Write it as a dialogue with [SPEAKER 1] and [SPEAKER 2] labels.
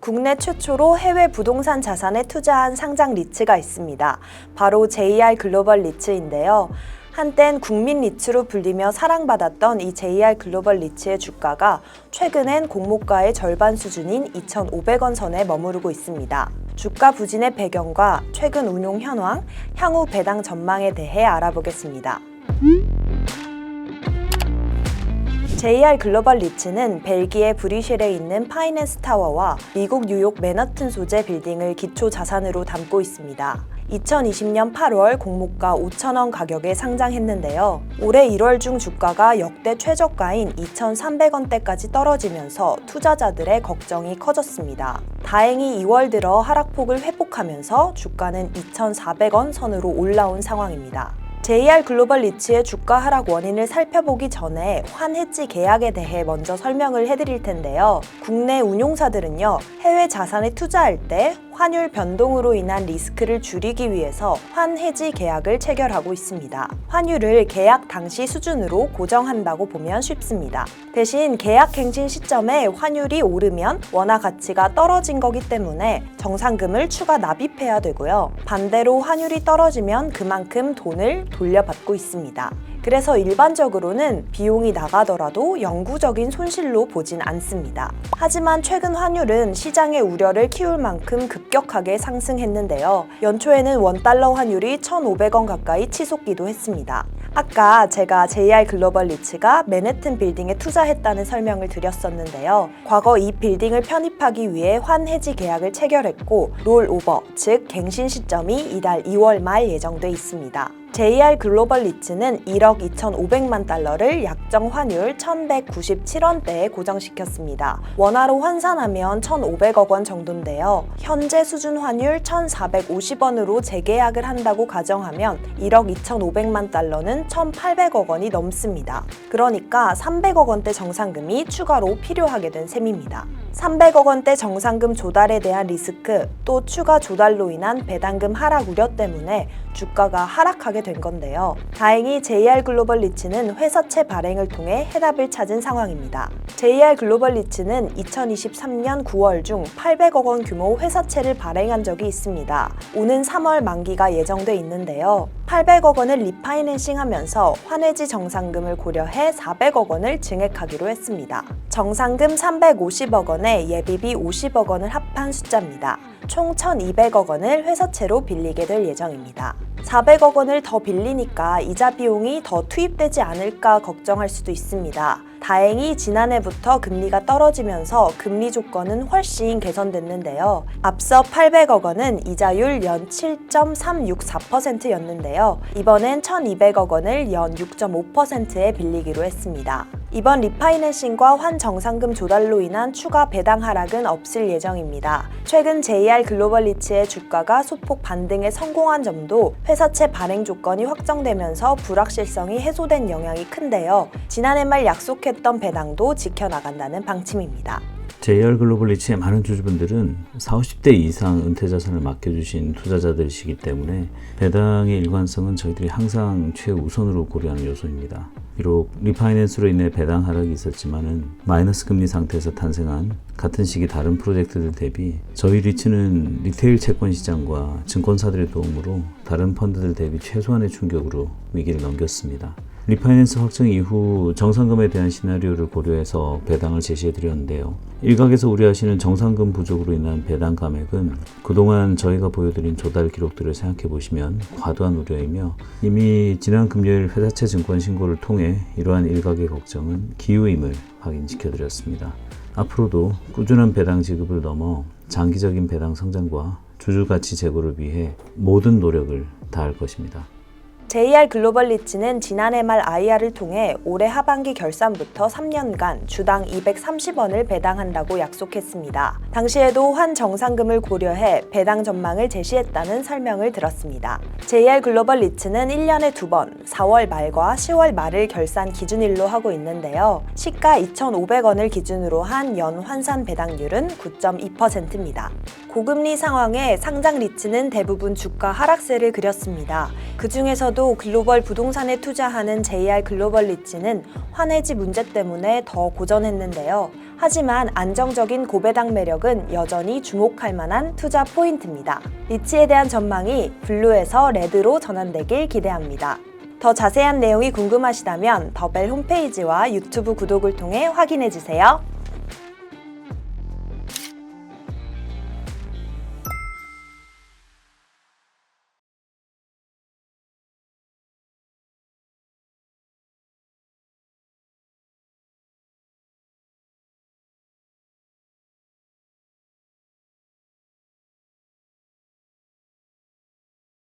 [SPEAKER 1] 국내 최초로 해외 부동산 자산에 투자한 상장 리츠가 있습니다. 바로 JR 글로벌 리츠인데요. 한땐 국민 리츠로 불리며 사랑받았던 이 JR 글로벌 리츠의 주가가 최근엔 공모가의 절반 수준인 2,500원 선에 머무르고 있습니다. 주가 부진의 배경과 최근 운용 현황, 향후 배당 전망에 대해 알아보겠습니다. JR 글로벌 리츠는 벨기에 브뤼셀에 있는 파이낸스 타워와 미국 뉴욕 맨하튼 소재 빌딩을 기초 자산으로 담고 있습니다. 2020년 8월 공모가 5,000원 가격에 상장했는데요. 올해 1월 중 주가가 역대 최저가인 2,300원대까지 떨어지면서 투자자들의 걱정이 커졌습니다. 다행히 2월 들어 하락폭을 회복하면서 주가는 2,400원 선으로 올라온 상황입니다. JR 글로벌 리츠의 주가 하락 원인을 살펴보기 전에 환해지 계약에 대해 먼저 설명을 해드릴 텐데요. 국내 운용사들은요, 해외 자산에 투자할 때 환율 변동으로 인한 리스크를 줄이기 위해서 환해지 계약을 체결하고 있습니다. 환율을 계약 당시 수준으로 고정한다고 보면 쉽습니다. 대신 계약 갱신 시점에 환율이 오르면 원화 가치가 떨어진 거기 때문에 정상금을 추가 납입해야 되고요. 반대로 환율이 떨어지면 그만큼 돈을 돌려받고 있습니다. 그래서 일반적으로는 비용이 나가더라도 영구적인 손실로 보진 않습니다. 하지만 최근 환율은 시장의 우려를 키울 만큼 급격하게 상승했는데요. 연초에는 원달러 환율이 1,500원 가까이 치솟기도 했습니다. 아까 제가 JR 글로벌 리츠가 맨해튼 빌딩에 투자했다는 설명을 드렸었는데요. 과거 이 빌딩을 편입하기 위해 환해지 계약을 체결했고 롤오버, 즉 갱신 시점이 이달 2월 말 예정돼 있습니다. JR 글로벌 리츠는 1억 2,500만 달러를 약정 환율 1,197원대에 고정시켰습니다. 원화로 환산하면 1,500억 원 정도인데요. 현재 수준 환율 1,450원으로 재계약을 한다고 가정하면 1억 2,500만 달러는 1,800억 원이 넘습니다. 그러니까 300억 원대 정상금이 추가로 필요하게 된 셈입니다. 300억 원대 정상금 조달에 대한 리스크, 또 추가 조달로 인한 배당금 하락 우려 때문에 주가가 하락하게 된 건데요. 다행히 JR 글로벌 리츠는 회사채 발행을 통해 해답을 찾은 상황입니다. JR 글로벌 리츠는 2023년 9월 중 800억 원 규모 회사채를 발행한 적이 있습니다. 오는 3월 만기가 예정돼 있는데요. 800억 원을 리파이낸싱하면서 환해지 정상금을 고려해 400억 원을 증액하기로 했습니다. 정상금 350억 원에 예비비 50억 원을 합한 숫자입니다. 총 1,200억 원을 회사채로 빌리게 될 예정입니다. 400억 원을 더 빌리니까 이자 비용이 더 투입되지 않을까 걱정할 수도 있습니다. 다행히 지난해부터 금리가 떨어지면서 금리 조건은 훨씬 개선됐는데요. 앞서 800억 원은 이자율 연 7.364%였는데요. 이번엔 1,200억 원을 연 6.5%에 빌리기로 했습니다. 이번 리파이낸싱과 환정상금 조달로 인한 추가 배당 하락은 없을 예정입니다. 최근 JR 글로벌 리츠의 주가가 소폭 반등에 성공한 점도 회사채 발행 조건이 확정되면서 불확실성이 해소된 영향이 큰데요. 지난해 말 약속했던 배당도 지켜나간다는 방침입니다.
[SPEAKER 2] JR 글로벌 리츠의 많은 주주분들은 40, 50대 이상 은퇴 자산을 맡겨주신 투자자들이시기 때문에 배당의 일관성은 저희들이 항상 최우선으로 고려하는 요소입니다. 비록 리파이낸스로 인해 배당 하락이 있었지만은 마이너스 금리 상태에서 탄생한 같은 시기 다른 프로젝트들 대비 저희 리츠는 리테일 채권 시장과 증권사들의 도움으로 다른 펀드들 대비 최소한의 충격으로 위기를 넘겼습니다. 리파이낸스 확정 이후 정상금에 대한 시나리오를 고려해서 배당을 제시해드렸는데요. 일각에서 우려하시는 정상금 부족으로 인한 배당 감액은 그동안 저희가 보여드린 조달 기록들을 생각해보시면 과도한 우려이며 이미 지난 금요일 회사채 증권 신고를 통해 이러한 일각의 걱정은 기우임을 확인시켜드렸습니다. 앞으로도 꾸준한 배당 지급을 넘어 장기적인 배당 성장과 주주 가치 제고를 위해 모든 노력을 다할 것입니다.
[SPEAKER 1] JR 글로벌 리츠는 지난해 말 IR을 통해 올해 하반기 결산부터 3년간 주당 230원을 배당한다고 약속했습니다. 당시에도 환정상금을 고려해 배당 전망을 제시했다는 설명을 들었습니다. JR 글로벌 리츠는 1년에 2번, 4월 말과 10월 말을 결산 기준일로 하고 있는데요. 시가 2,500원을 기준으로 한 연 환산 배당률은 9.2%입니다. 고금리 상황에 상장 리츠는 대부분 주가 하락세를 그렸습니다. 그 중에서도 그래도 글로벌 부동산에 투자하는 JR 글로벌 리츠는 환해지 문제 때문에 더 고전했는데요. 하지만 안정적인 고배당 매력은 여전히 주목할 만한 투자 포인트입니다. 리츠에 대한 전망이 블루에서 레드로 전환되길 기대합니다. 더 자세한 내용이 궁금하시다면 더벨 홈페이지와 유튜브 구독을 통해 확인해주세요.